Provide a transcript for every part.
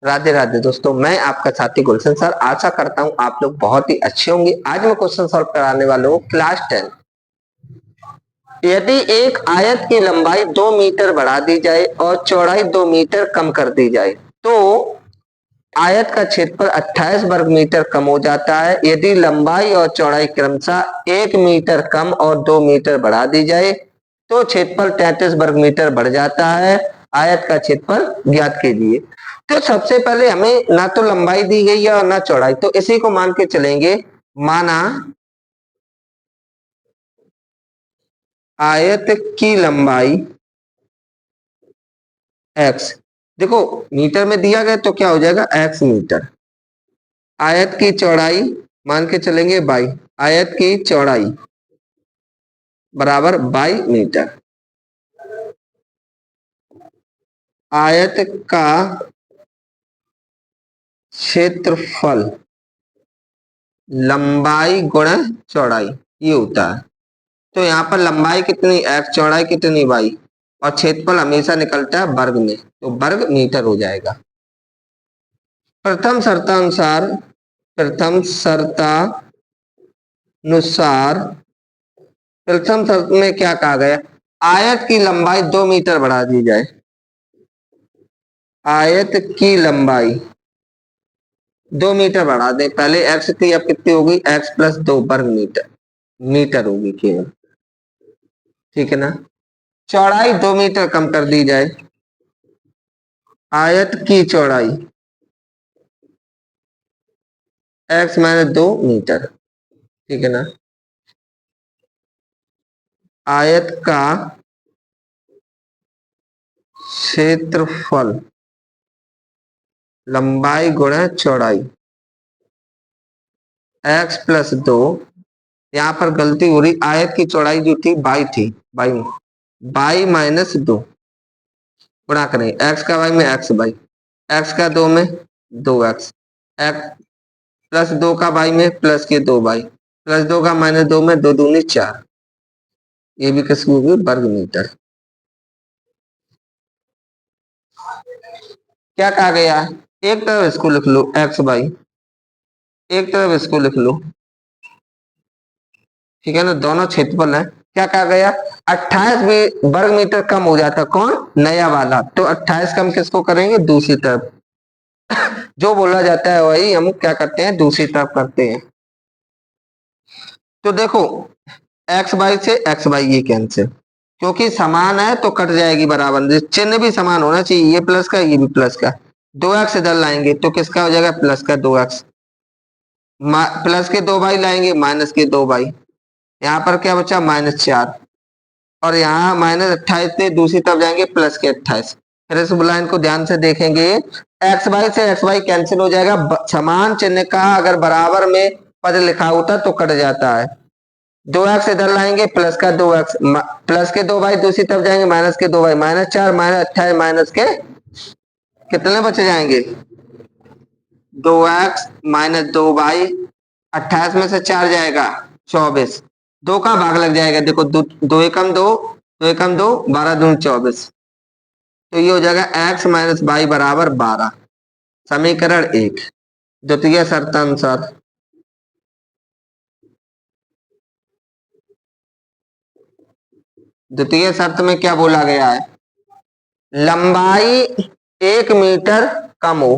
राधे राधे दोस्तों, मैं आपका साथी गुलशन सर। आशा करता हूँ आप लोग बहुत ही अच्छे होंगे। आज मैं क्वेश्चन सॉल्व कराने वाला हूँ क्लास 10। यदि एक आयत की लंबाई 2 मीटर बढ़ा दी जाए और चौड़ाई 2 मीटर कम कर दी जाए तो आयत का क्षेत्रफल 28 वर्ग मीटर कम हो जाता है। यदि लंबाई और चौड़ाई क्रमशः 1 मीटर कम और 2 मीटर बढ़ा दी जाए तो क्षेत्रफल 33 वर्ग मीटर बढ़ जाता है। आयत का क्षेत्रफल ज्ञात कीजिए। तो सबसे पहले हमें ना तो लंबाई दी गई है और ना चौड़ाई, तो इसी को मान के चलेंगे। माना आयत की लंबाई x, देखो मीटर में दिया गया तो क्या हो जाएगा x मीटर। आयत की चौड़ाई मान के चलेंगे बाई, आयत की चौड़ाई बराबर 22 मीटर। आयत का क्षेत्रफल लंबाई गुणा चौड़ाई ये होता है। तो यहाँ पर लंबाई कितनी x, चौड़ाई कितनी y, और क्षेत्रफल हमेशा निकलता है वर्ग में, तो वर्ग मीटर हो जाएगा। प्रथम शर्तानुसार प्रथम शर्त में क्या कहा गया, आयत की लंबाई 2 मीटर बढ़ा दी जाए। आयत की लंबाई 2 मीटर बढ़ा दें। पहले x थी, अब कितनी होगी x प्लस 2 वर्ग मीटर, मीटर होगी केवल, ठीक है ना। चौड़ाई 2 मीटर कम कर दी जाए। आयत की चौड़ाई x माइनस 2 मीटर, ठीक है ना। आयत का क्षेत्रफल लंबाई गुणा चौड़ाई x प्लस 2, यहाँ पर गलती हो रही, आयत की चौड़ाई जो थी बाई थी, बाई माइनस 2 गुणा करें x का y में x बाई, x का 2 में 2x, x प्लस 2 का y में प्लस के 2 बाई, प्लस 2 का माइनस 2 में 2 दूनी 4, ये भी किसकी होगी वर्ग मीटर। क्या कहा गया, एक तरफ इसको लिख लो x बाई, एक तरफ इसको लिख लो, ठीक है ना। दोनों क्षेत्रफल है। क्या कहा गया, 28 वर्ग मीटर कम हो जाता, कौन नया वाला, तो 28 कम किसको करेंगे दूसरी तरफ, जो बोला जाता है वही हम क्या करते हैं दूसरी तरफ करते हैं। तो देखो एक्स बाई से एक्स बाई ये कैंसिल, क्योंकि समान है तो कट जाएगी बराबर, चिन्ह भी समान होना चाहिए, ये प्लस का ये भी प्लस का। 2x इधर लाएंगे तो किसका हो जाएगा प्लस का 2x, प्लस के 2 बाई लाएंगे माइनस के 2 बाई, यहाँ पर क्या बचा -4, और यहाँ -28 से दूसरी तरफ जाएंगे प्लस के 28। फिर इस लाइन को ध्यान से देखेंगे, एक्स बाई से एक्स बाई कैंसिल हो जाएगा। समान चिन्ह का अगर बराबर में पद लिखा होता तो कट जाता है। 2x इधर लाएंगे प्लस का 2x, प्लस के 2 बाई दूसरी तरफ जाएंगे माइनस के 2 बाई, -4 -28 माइनस के कितने बचे जाएंगे 2x माइनस 2 बाई, 28 में से 4 जाएगा 24, 2 का भाग लग जाएगा, देखो 2 एकम 2, 2 एकम 2, 12 दूनी 24, तो ये हो जाएगा x माइनस बाई बराबर 12। समीकरण 1। द्वितीय शर्तानुसार द्वितीय शर्त में क्या बोला गया है, लंबाई 1 मीटर कम हो।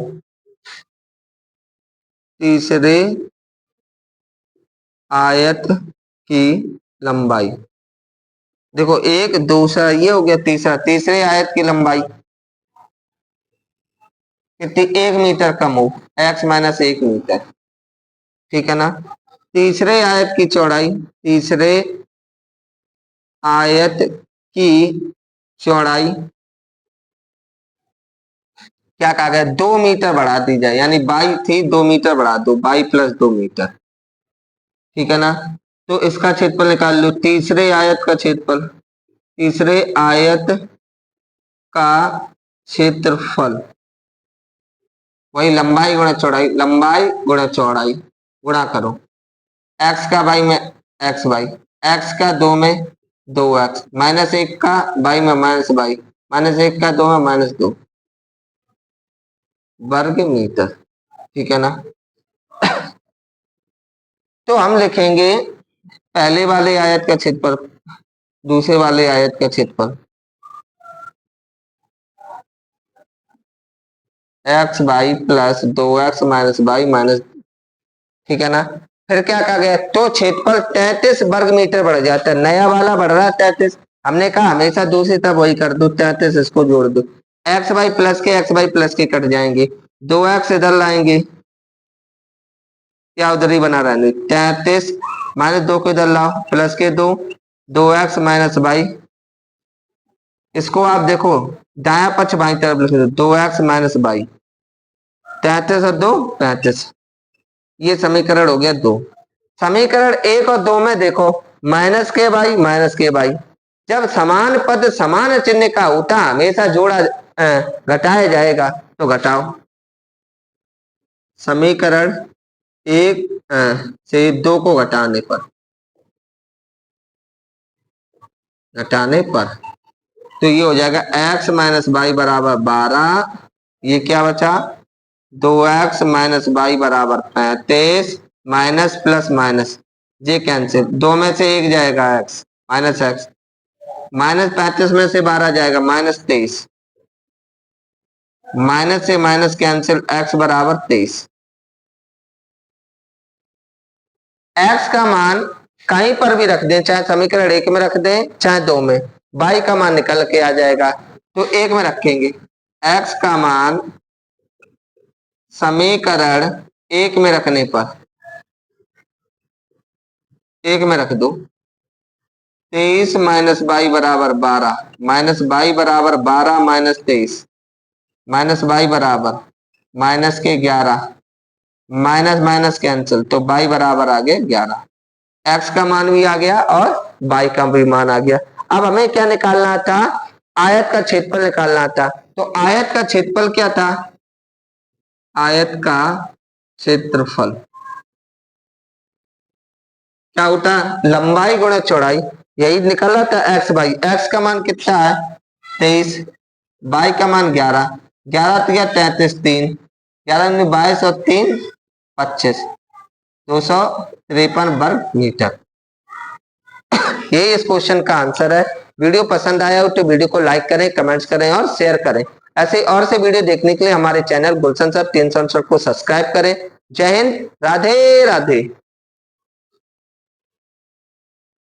तीसरे आयत की लंबाई, देखो एक दूसरा ये हो गया, तीसरा तीसरे आयत की लंबाई कितनी 1 मीटर कम हो, x माइनस 1 मीटर, ठीक है ना। तीसरे आयत की चौड़ाई, तीसरे आयत की चौड़ाई क्या कहा गया 2 मीटर बढ़ा दी जाए, यानी बाई थी 2 मीटर बढ़ा दो, बाई प्लस 2 मीटर, ठीक है ना। तो इसका क्षेत्रफल निकाल लो, तीसरे आयत का क्षेत्रफल, तीसरे आयत का क्षेत्रफल वही लंबाई गुणा चौड़ाई, लंबाई गुणा चौड़ाई गुणा करो, x का बाई में x बाई, x का 2 में 2x, -1 का बाई में -बाई, -1 का 2 में -2, वर्ग मीटर, ठीक है ना। तो हम लिखेंगे पहले वाले आयत का क्षेत्रफल, दूसरे वाले आयत का क्षेत्रफल, x y plus 2x minus y minus, ठीक है ना। फिर क्या कहा गया, तो क्षेत्रफल 33 वर्ग मीटर बढ़ जाता है, नया वाला बढ़ रहा है 33। हमने कहा हमेशा दूसरी तरफ वही कर दो, 33 इसको जोड़ दो, एक्स वाई प्लस के कट जाएंगे, 2x इधर लाएंगे, क्या उधर ही बना रहने, 33 माइनस 2 को इधर लाओ, प्लस के 2x माइनस वाई, इसको आप देखो दाया पक्ष बाई तरफ लिख दो, 2x माइनस वाई, 33 और 2 35, ये समीकरण हो गया 2। समीकरण 1 और 2 में देखो माइनस के बाई, जब समान पद समान चिन्ह का होता हमेशा जोड़ा घटाया जाएगा, तो घटाओ। समीकरण 1 से 2 को घटाने पर तो ये हो जाएगा x माइनस वाई बराबर 12, ये क्या बचा 2x माइनस वाई बराबर 35, माइनस प्लस माइनस ये कैंसिल, 2 में से 1 जाएगा x माइनस एक्स, माइनस 35 में से 12 जाएगा माइनस 23, माइनस से माइनस कैंसिल, x बराबर 23। x का मान कहीं पर भी रख दें, चाहे समीकरण 1 में रख दें चाहे 2 में, y का मान निकल के आ जाएगा, तो 1 में रखेंगे, x का मान समीकरण 1 में रखने पर 1 में रख दो, 23 माइनस वाई बराबर 12, माइनस वाई बराबर 12 माइनस 23, माइनस वाई बराबर माइनस के 11, माइनस माइनस कैंसिल, तो वाई बराबर आ गया 11, एक्स का मान भी आ गया और वाई का भी मान आ गया। अब हमें क्या निकालना था, आयत का क्षेत्रफल निकालना था, तो आयत का क्षेत्रफल क्या था, आयत का क्षेत्रफल क्या होता है, लंबाई गुणा चौड़ाई, यही निकला था एक्स बाई, एक्स का मान कितना है 23, बाई का मान 11, 11 तो क्या 33, 3 11 में 22 और 3 25, 253 वर्ग मीटर। यही इस क्वेश्चन का आंसर है। वीडियो पसंद आया हो तो वीडियो को लाइक करें, कमेंट्स करें और शेयर करें। ऐसे और से वीडियो देखने के लिए हमारे चैनल गुलशन सर 369 को सब्सक्राइब करें। जय हिंद, राधे राधे।